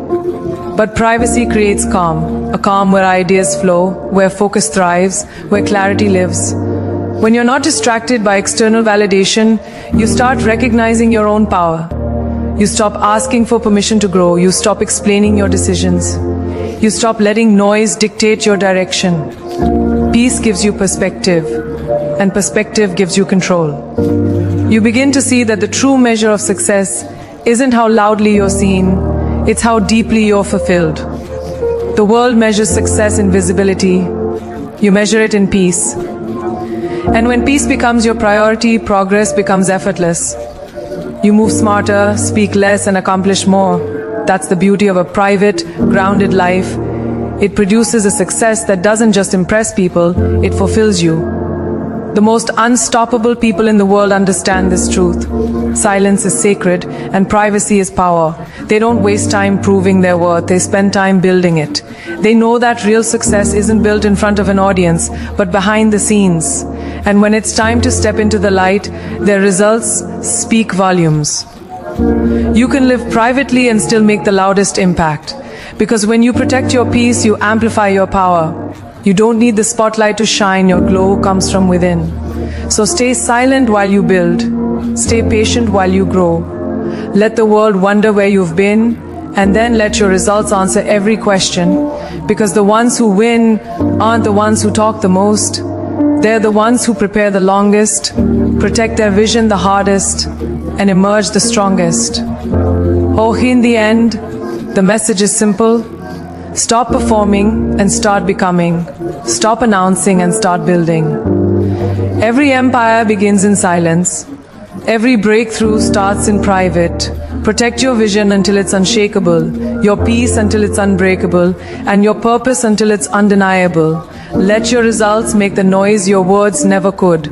But privacy creates calm, a calm where ideas flow, where focus thrives, where clarity lives. When you're not distracted by external validation, you start recognizing your own power. You stop asking for permission to grow, you stop explaining your decisions. You stop letting noise dictate your direction. Peace gives you perspective, and perspective gives you control. You begin to see that the true measure of success isn't how loudly you're seen, it's how deeply you're fulfilled. The world measures success in visibility. You measure it in peace. And when peace becomes your priority, progress becomes effortless. You move smarter, speak less, and accomplish more. That's the beauty of a private, grounded life. It produces a success that doesn't just impress people, it fulfills you. The most unstoppable people in the world understand this truth. Silence is sacred and privacy is power. They don't waste time proving their worth, they spend time building it. They know that real success isn't built in front of an audience, but behind the scenes. And when it's time to step into the light, their results speak volumes. You can live privately and still make the loudest impact. Because when you protect your peace, you amplify your power. You don't need the spotlight to shine, your glow comes from within. So stay silent while you build. Stay patient while you grow. Let the world wonder where you've been, and then let your results answer every question. Because the ones who win aren't the ones who talk the most. They're the ones who prepare the longest, protect their vision the hardest, and emerge the strongest. Oh, in the end, the message is simple. Stop performing and start becoming. Stop announcing and start building. Every empire begins in silence. Every breakthrough starts in private. Protect your vision until it's unshakable, your peace until it's unbreakable, and your purpose until it's undeniable. Let your results make the noise your words never could.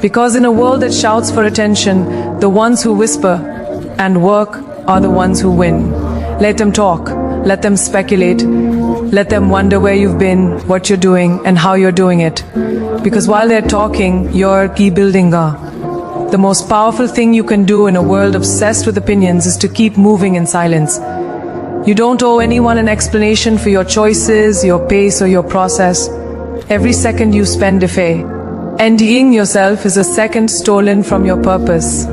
Because in a world that shouts for attention, the ones who whisper and work are the ones who win. Let them talk. Let them speculate. Let them wonder where you've been, what you're doing, and how you're doing it. Because while they're talking, you're building. The most powerful thing you can do in a world obsessed with opinions is to keep moving in silence. You don't owe anyone an explanation for your choices, your pace, or your process. Every second you spend envying yourself is a second stolen from your purpose.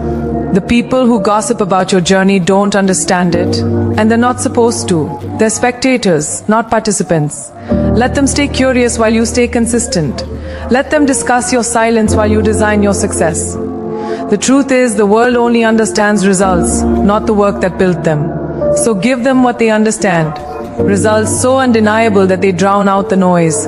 The people who gossip about your journey don't understand it, and they're not supposed to. They're spectators, not participants. Let them stay curious while you stay consistent. Let them discuss your silence while you design your success. The truth is, the world only understands results, not the work that built them. So give them what they understand. Results so undeniable that they drown out the noise.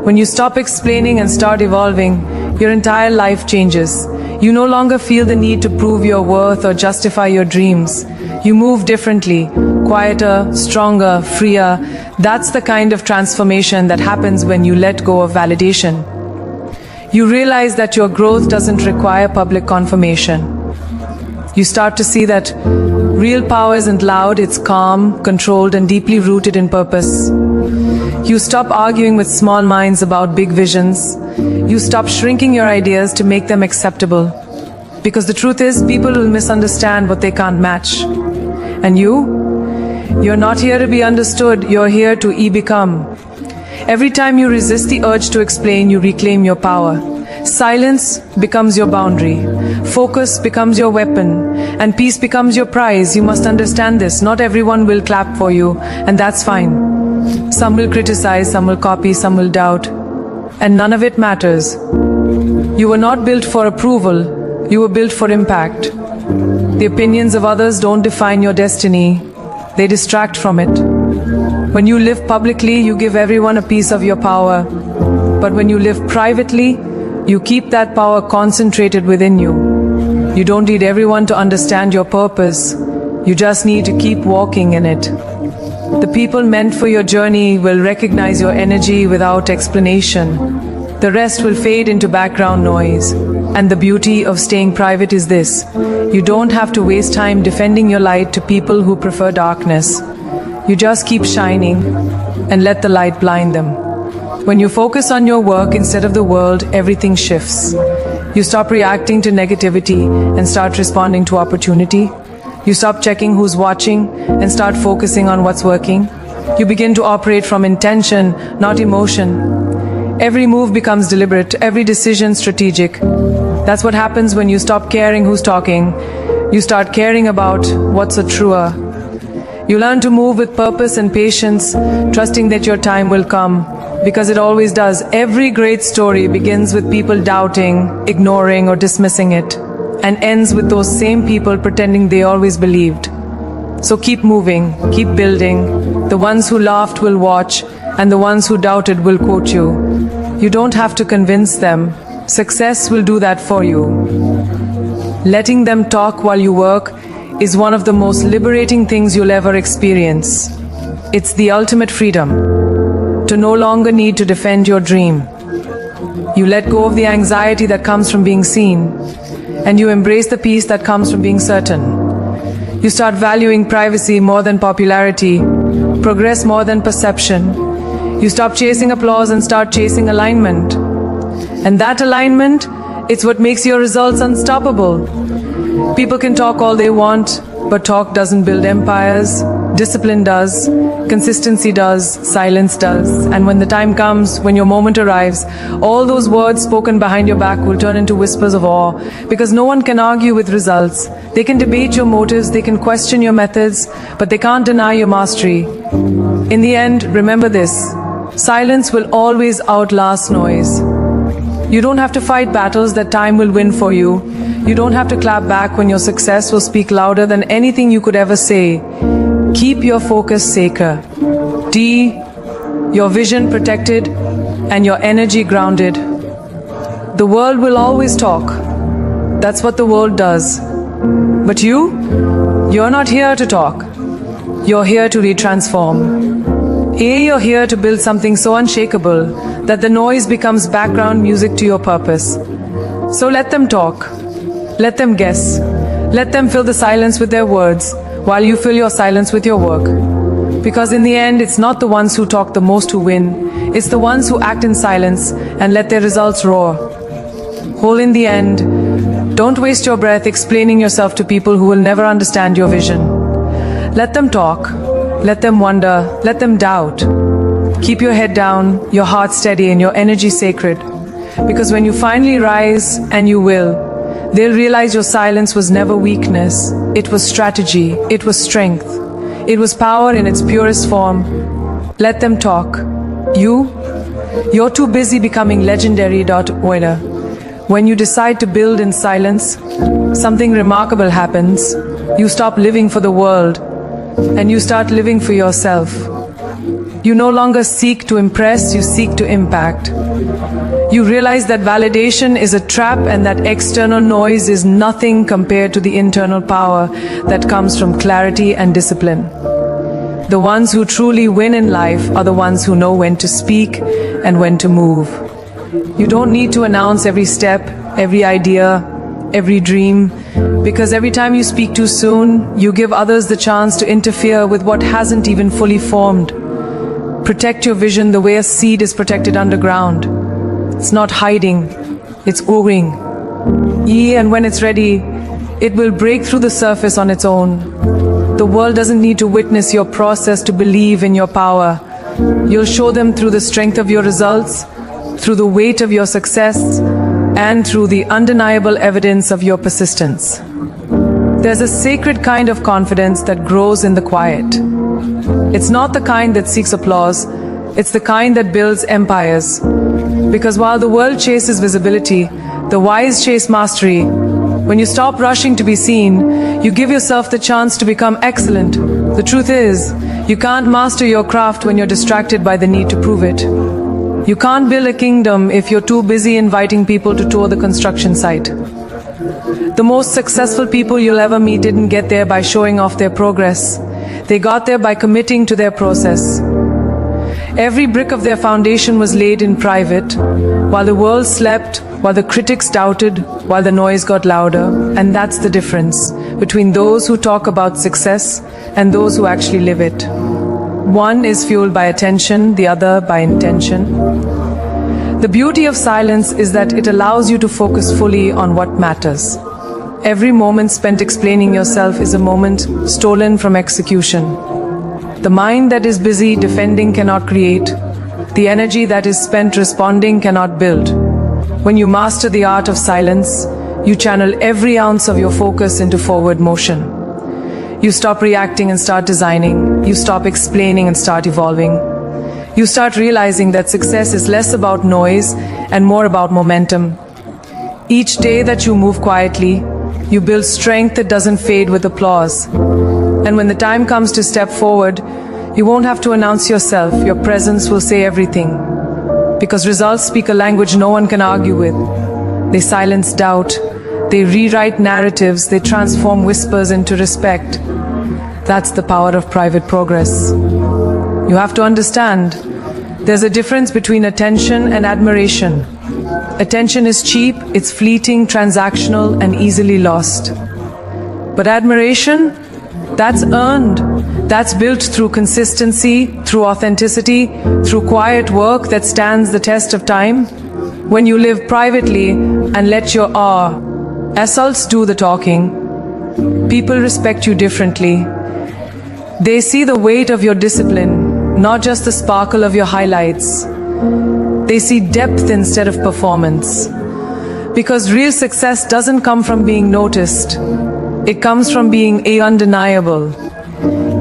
When you stop explaining and start evolving, your entire life changes. You no longer feel the need to prove your worth or justify your dreams. You move differently, quieter, stronger, freer. That's the kind of transformation that happens when you let go of validation. You realize that your growth doesn't require public confirmation. You start to see that real power isn't loud, it's calm, controlled, and deeply rooted in purpose. You stop arguing with small minds about big visions. You stop shrinking your ideas to make them acceptable. Because the truth is, people will misunderstand what they can't match. And you're not here to be understood, you're here to become. Every time you resist the urge to explain, you reclaim your power. Silence becomes your boundary, focus becomes your weapon, and peace becomes your prize. You must understand this. Not everyone will clap for you, and that's fine. Some will criticize, some will copy, some will doubt, and none of it matters. You were not built for approval, you were built for impact. The opinions of others don't define your destiny, they distract from it. When you live publicly, you give everyone a piece of your power. But when you live privately, you keep that power concentrated within you. You don't need everyone to understand your purpose. You just need to keep walking in it. The people meant for your journey will recognize your energy without explanation. The rest will fade into background noise. And the beauty of staying private is this: you don't have to waste time defending your light to people who prefer darkness. You just keep shining and let the light blind them. When you focus on your work instead of the world, everything shifts. You stop reacting to negativity and start responding to opportunity. You stop checking who's watching and start focusing on what's working. You begin to operate from intention, not emotion. Every move becomes deliberate, every decision strategic. That's what happens when you stop caring who's talking. You start caring about what's a truer. You learn to move with purpose and patience, trusting that your time will come, because it always does. Every great story begins with people doubting, ignoring, or dismissing it, and ends with those same people pretending they always believed. So keep moving, keep building. The ones who laughed will watch, and the ones who doubted will quote you. You don't have to convince them. Success will do that for you. Letting them talk while you work is one of the most liberating things you'll ever experience. It's the ultimate freedom, to no longer need to defend your dream. You let go of the anxiety that comes from being seen, and you embrace the peace that comes from being certain. You start valuing privacy more than popularity, progress more than perception. You stop chasing applause and start chasing alignment. And that alignment, it's what makes your results unstoppable. People can talk all they want, but talk doesn't build empires. Discipline does, consistency does, silence does. And when the time comes, when your moment arrives, all those words spoken behind your back will turn into whispers of awe, because no one can argue with results. They can debate your motives, they can question your methods, but they can't deny your mastery. In the end, remember this: silence will always outlast noise. You don't have to fight battles that time will win for you. You don't have to clap back when your success will speak louder than anything you could ever say. Keep your focus sacred. Your vision protected and your energy grounded. The world will always talk. That's what the world does. But you're not here to talk. You're here to retransform. You're here to build something so unshakable that the noise becomes background music to your purpose. So let them talk. Let them guess. Let them fill the silence with their words, while you fill your silence with your work. Because in the end, it's not the ones who talk the most who win. It's the ones who act in silence and let their results roar. Whole in the end, don't waste your breath explaining yourself to people who will never understand your vision. Let them talk. Let them wonder. Let them doubt. Keep your head down, your heart steady, and your energy sacred. Because when you finally rise, and you will, they'll realize your silence was never weakness. It was strategy. It was strength. It was power in its purest form. Let them talk. You're too busy becoming legendary. When you decide to build in silence, something remarkable happens. You stop living for the world, and you start living for yourself. You no longer seek to impress, you seek to impact. You realize that validation is a trap and that external noise is nothing compared to the internal power that comes from clarity and discipline. The ones who truly win in life are the ones who know when to speak and when to move. You don't need to announce every step, every idea, every dream, because every time you speak too soon, you give others the chance to interfere with what hasn't even fully formed. Protect your vision the way a seed is protected underground. It's not hiding, it's growing. And when it's ready, it will break through the surface on its own. The world doesn't need to witness your process to believe in your power. You'll show them through the strength of your results, through the weight of your success, and through the undeniable evidence of your persistence. There's a sacred kind of confidence that grows in the quiet. It's not the kind that seeks applause, it's the kind that builds empires. Because while the world chases visibility, the wise chase mastery. When you stop rushing to be seen, you give yourself the chance to become excellent. The truth is, you can't master your craft when you're distracted by the need to prove it. You can't build a kingdom if you're too busy inviting people to tour the construction site. The most successful people you'll ever meet didn't get there by showing off their progress. They got there by committing to their process. Every brick of their foundation was laid in private, while the world slept, while the critics doubted, while the noise got louder. And that's the difference between those who talk about success and those who actually live it. One is fueled by attention, the other by intention. The beauty of silence is that it allows you to focus fully on what matters. Every moment spent explaining yourself is a moment stolen from execution. The mind that is busy defending cannot create. The energy that is spent responding cannot build. When you master the art of silence, you channel every ounce of your focus into forward motion. You stop reacting and start designing. You stop explaining and start evolving. You start realizing that success is less about noise and more about momentum. Each day that you move quietly, you build strength that doesn't fade with applause. And when the time comes to step forward, you won't have to announce yourself. Your presence will say everything. Because results speak a language no one can argue with. They silence doubt. They rewrite narratives. They transform whispers into respect. That's the power of private progress. You have to understand, there's a difference between attention and admiration. Attention is cheap, it's fleeting, transactional, and easily lost. But admiration, that's earned. That's built through consistency, through authenticity, through quiet work that stands the test of time. When you live privately and let your assaults do the talking, people respect you differently. They see the weight of your discipline, not just the sparkle of your highlights. They see depth instead of performance. Because real success doesn't come from being noticed. It comes from being undeniable.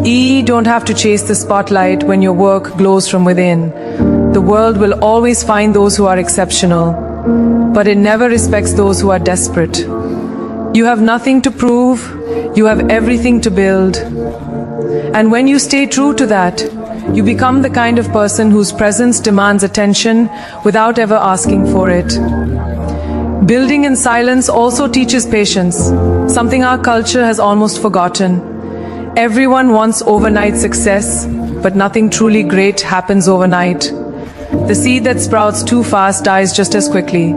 You don't have to chase the spotlight when your work glows from within. The world will always find those who are exceptional, but it never respects those who are desperate. You have nothing to prove, you have everything to build. And when you stay true to that, you become the kind of person whose presence demands attention without ever asking for it. Building in silence also teaches patience, something our culture has almost forgotten. Everyone wants overnight success, but nothing truly great happens overnight. The seed that sprouts too fast dies just as quickly.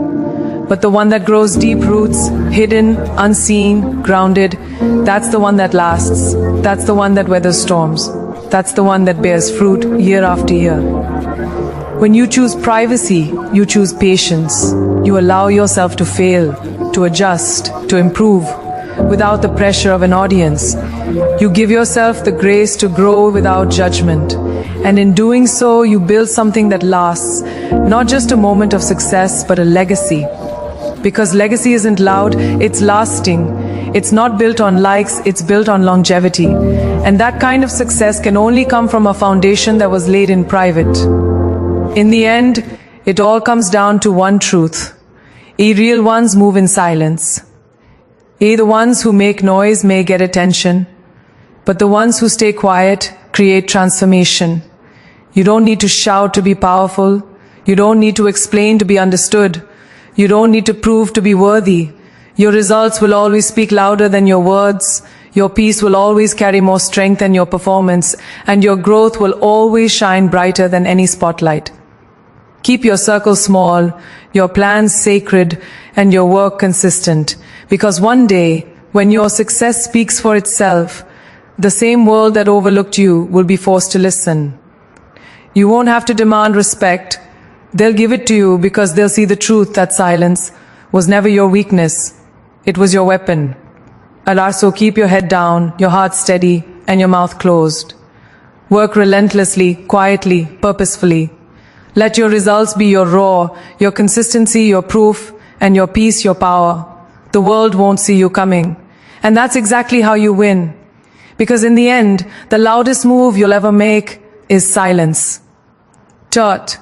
But the one that grows deep roots, hidden, unseen, grounded, that's the one that lasts. That's the one that weathers storms. That's the one that bears fruit year after year. When you choose privacy, you choose patience. You allow yourself to fail, to adjust, to improve, without the pressure of an audience. You give yourself the grace to grow without judgment. And in doing so, you build something that lasts, not just a moment of success, but a legacy. Because legacy isn't loud, it's lasting. It's not built on likes, it's built on longevity. And that kind of success can only come from a foundation that was laid in private. In the end, it all comes down to one truth. Real ones move in silence. The ones who make noise may get attention, but the ones who stay quiet create transformation. You don't need to shout to be powerful. You don't need to explain to be understood. You don't need to prove to be worthy. Your results will always speak louder than your words. Your peace will always carry more strength than your performance, and your growth will always shine brighter than any spotlight. Keep your circle small, your plans sacred, and your work consistent, because one day, when your success speaks for itself, the same world that overlooked you will be forced to listen. You won't have to demand respect. They'll give it to you because they'll see the truth that silence was never your weakness. It was your weapon. So keep your head down, your heart steady, and your mouth closed. Work relentlessly, quietly, purposefully. Let your results be your raw, your consistency, your proof, and your peace your power. The world won't see you coming. And that's exactly how you win. Because in the end, the loudest move you'll ever make is silence. Dirt.